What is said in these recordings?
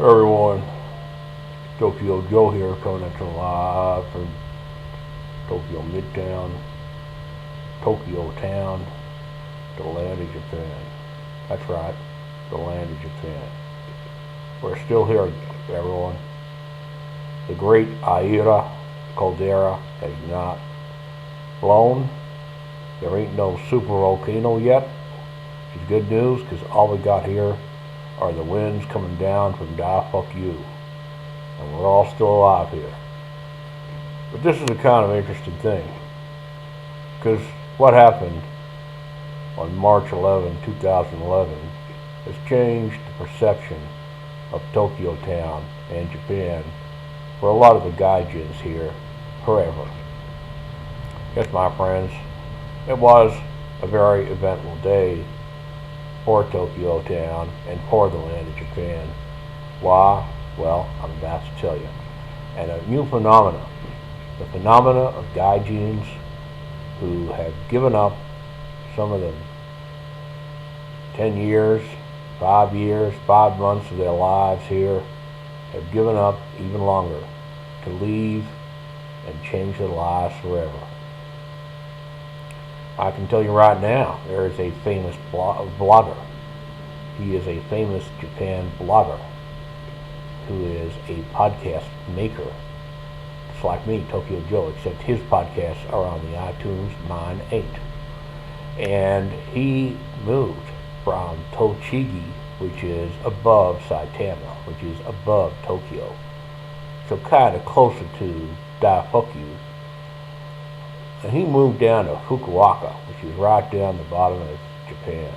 Everyone, Tokyo Joe here, coming at you live from Tokyo Midtown, Tokyo Town, the land of Japan. That's right, the land of Japan. We're still here, everyone. The great Aira caldera has not blown. There ain't no super volcano yet, which is good news, because all we got here are the winds coming down from fuck you. And we're all still alive here. But this is a kind of interesting thing, because what happened on March 11, 2011 has changed the perception of Tokyo Town and Japan for a lot of the Gaijins here forever. Yes, my friends, it was a very eventful day for Tokyo Town and for the land of Japan. Why? Well, I'm about to tell you. And a new phenomenon, the phenomena of Gaijins who have given up, some of them 10 years, 5 years, 5 months of their lives here, have given up even longer to leave and change their lives forever. I can tell you right now, there is a famous blogger. He is a famous Japan blogger who is a podcast maker. It's like me, Tokyo Joe, except his podcasts are on the iTunes, mine ain't. And he moved from Tochigi, which is above Saitama, which is above Tokyo, so kind of closer to Daifuku. And he moved down to Fukuoka, which is right down the bottom of Japan.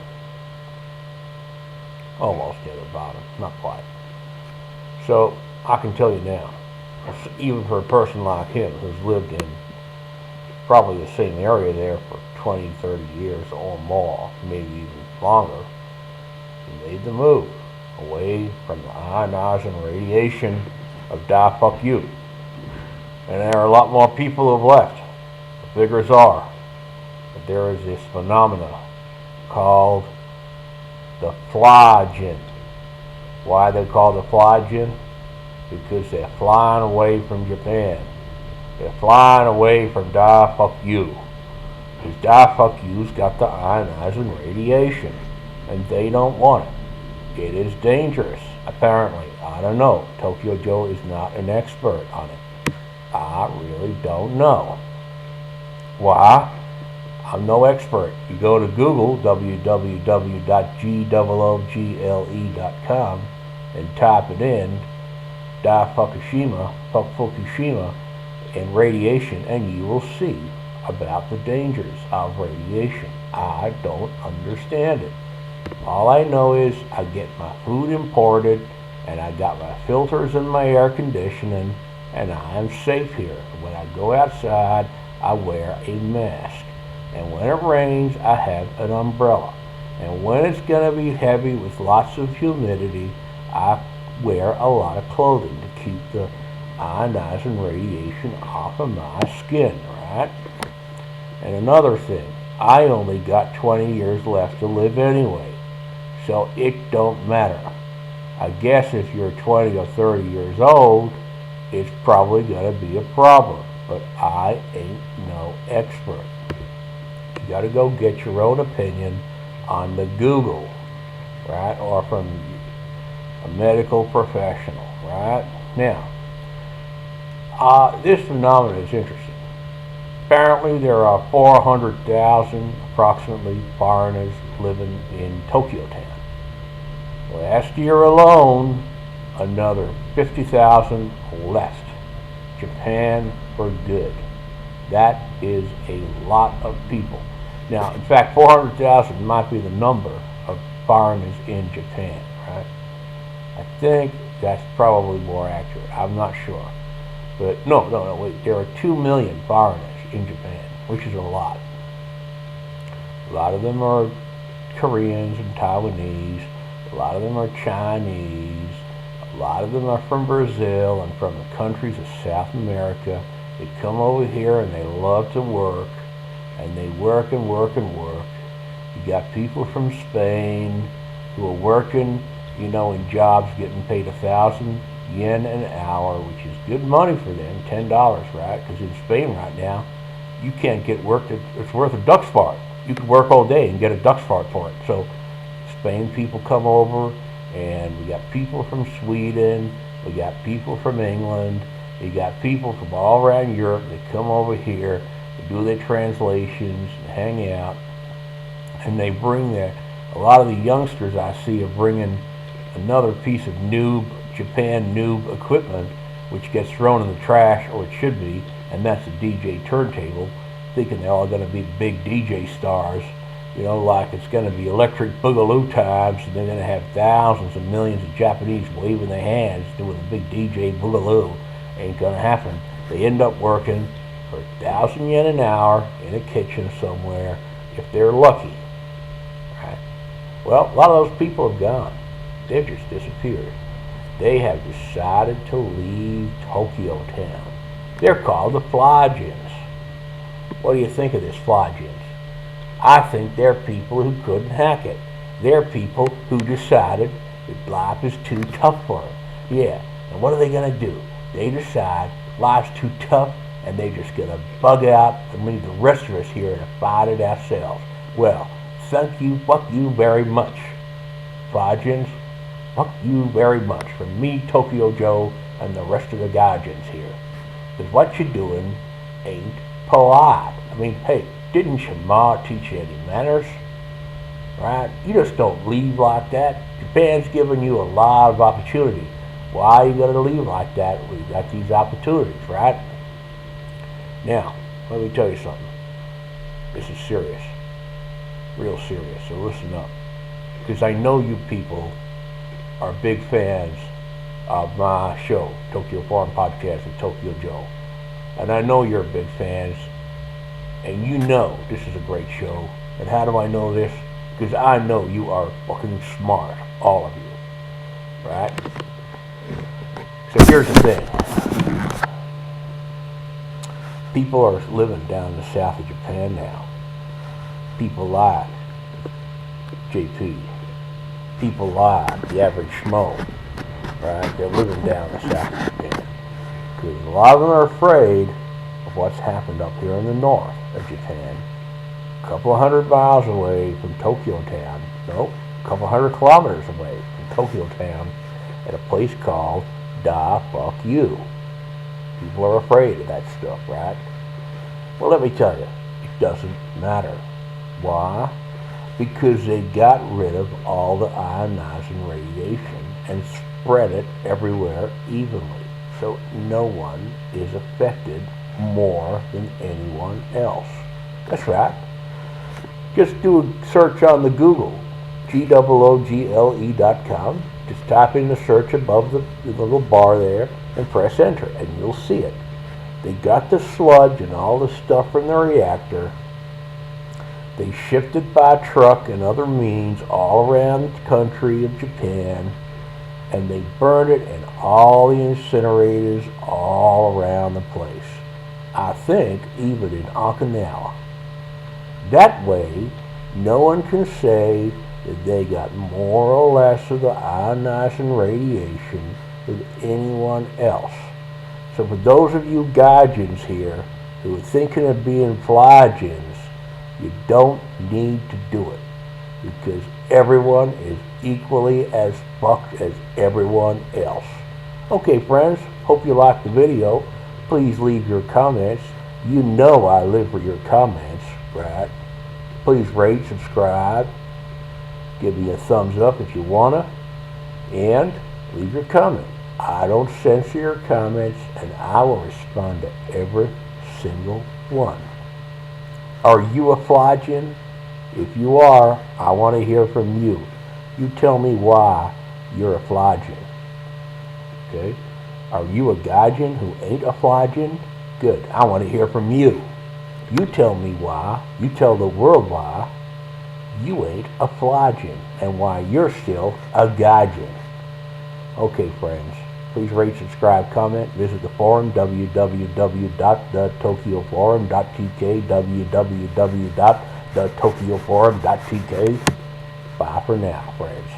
Almost near the bottom, not quite. So I can tell you now, even for a person like him who's lived in probably the same area there for 20, 30 years or more, maybe even longer, he made the move away from the ionizing radiation of Daifuku. And there are a lot more people who have left. The figures are that there is this phenomena called the Flyjin. Why they call the Flyjin? Because they're flying away from Japan. They're flying away from Daifuku. Because Daifuku's got the ionizing radiation, and they don't want it. It is dangerous, apparently. I don't know. Tokyo Joe is not an expert on it. I really don't know. Why? I'm no expert. You go to Google, www.google.com, and type it in, Fukushima, and radiation, and you will see about the dangers of radiation. I don't understand it. All I know is I get my food imported, and I got my filters and my air conditioning, and I am safe here. When I go outside, I wear a mask. And when it rains, I have an umbrella. And when it's going to be heavy with lots of humidity, I wear a lot of clothing to keep the ionizing radiation off of my skin, right? And another thing, I only got 20 years left to live anyway, so it don't matter. I guess if you're 20 or 30 years old, it's probably going to be a problem, but I ain't no expert. You got to go get your own opinion on the Google, right, or from a medical professional, right? Now, this phenomenon is interesting. Apparently, there are 400,000 approximately foreigners living in Tokyo Town. Last year alone, another 50,000 left Japan for good. That is a lot of people. Now, in fact, 400,000 might be the number of foreigners in Japan, right? I think that's probably more accurate. I'm not sure. But no, wait. There are 2 million foreigners in Japan, which is a lot. A lot of them are Koreans and Taiwanese. A lot of them are Chinese. A lot of them are from Brazil and from the countries of South America. They come over here and they love to work, and they work and work and work. You got people from Spain who are working you know, in jobs getting paid 1,000 yen an hour, which is good money for them, $10, right? Because in Spain right now, you can't get work that's worth a duck's fart. You could work all day and get a duck's fart for it. So Spain people come over, and we got people from Sweden, we got people from England, we got people from all around Europe that come over here, they do their translations, and hang out, and they bring a lot of the youngsters I see are bringing another piece of Japan noob equipment, which gets thrown in the trash, or it should be, and that's a DJ turntable, thinking they're all going to be big DJ stars, you know, like it's going to be electric boogaloo times, and they're going to have thousands and millions of Japanese waving their hands doing a big DJ boogaloo. Ain't going to happen. They end up working for 1,000 yen an hour in a kitchen somewhere, if they're lucky. Right? Well, a lot of those people have gone. They've just disappeared. They have decided to leave Tokyo town. They're called the Flyjins. What do you think of this Flyjins? I think they're people who couldn't hack it. They're people who decided that life is too tough for them. Yeah, and what are they going to do? They decide life's too tough, and they're just going to bug out and leave the rest of us here to fight it ourselves. Well, thank you, fuck you very much, Flyjins. Fuck you very much from me, Tokyo Joe, and the rest of the Gaijins here. Because what you're doing ain't polite. I mean, hey, didn't your ma teach you any manners? Right? You just don't leave like that. Japan's giving you a lot of opportunity. Why are you going to leave like that? We've got these opportunities, right? Now, let me tell you something. This is serious. Real serious. So listen up. Because I know you people are big fans of my show, Tokyo Forum Podcast with Tokyo Joe. And I know you're big fans, and you know this is a great show. And how do I know this? Because I know you are fucking smart, all of you. Right? So here's the thing. People are living down in the south of Japan now. People like JP. People like the average schmo. Right? They're living down in the south of Japan. Because a lot of them are afraid of what's happened up here in the north of Japan. A couple of 100 miles away from Tokyo town. Nope, a couple of 100 kilometers away from Tokyo town at a place called Da Fuck You. People are afraid of that stuff, right? Well, let me tell you, it doesn't matter. Why? Because they got rid of all the ionizing radiation and spread it everywhere evenly. So no one is affected more than anyone else. That's right. Just do a search on the Google, google.com. Just type in the search above the little bar there and press enter, and you'll see it. They got the sludge and all the stuff from the reactor. They shipped it by truck and other means all around the country of Japan, and they burned it in all the incinerators all around the place. I think even in Okinawa. That way, no one can say that they got more or less of the ionizing radiation than anyone else. So for those of you Gaijins here who are thinking of being Flyjins, you don't need to do it, because everyone is equally as fucked as everyone else. Okay, friends, hope you liked the video. Please leave your comments. You know I live for your comments, right? Please rate, subscribe, give me a thumbs up if you wanna, and leave your comment. I don't censor your comments, and I will respond to every single one. Are you a Flyjin? If you are, I want to hear from you. You tell me why you're a Flyjin. Okay? Are you a Gaijin who ain't a Flyjin? Good. I want to hear from you. You tell me why. You tell the world why you ain't a Flyjin and why you're still a Gaijin. Okay, friends. Please rate, subscribe, comment. Visit the forum, www.thetokyoforum.tk, www.thetokyoforum.tk. Bye for now, friends.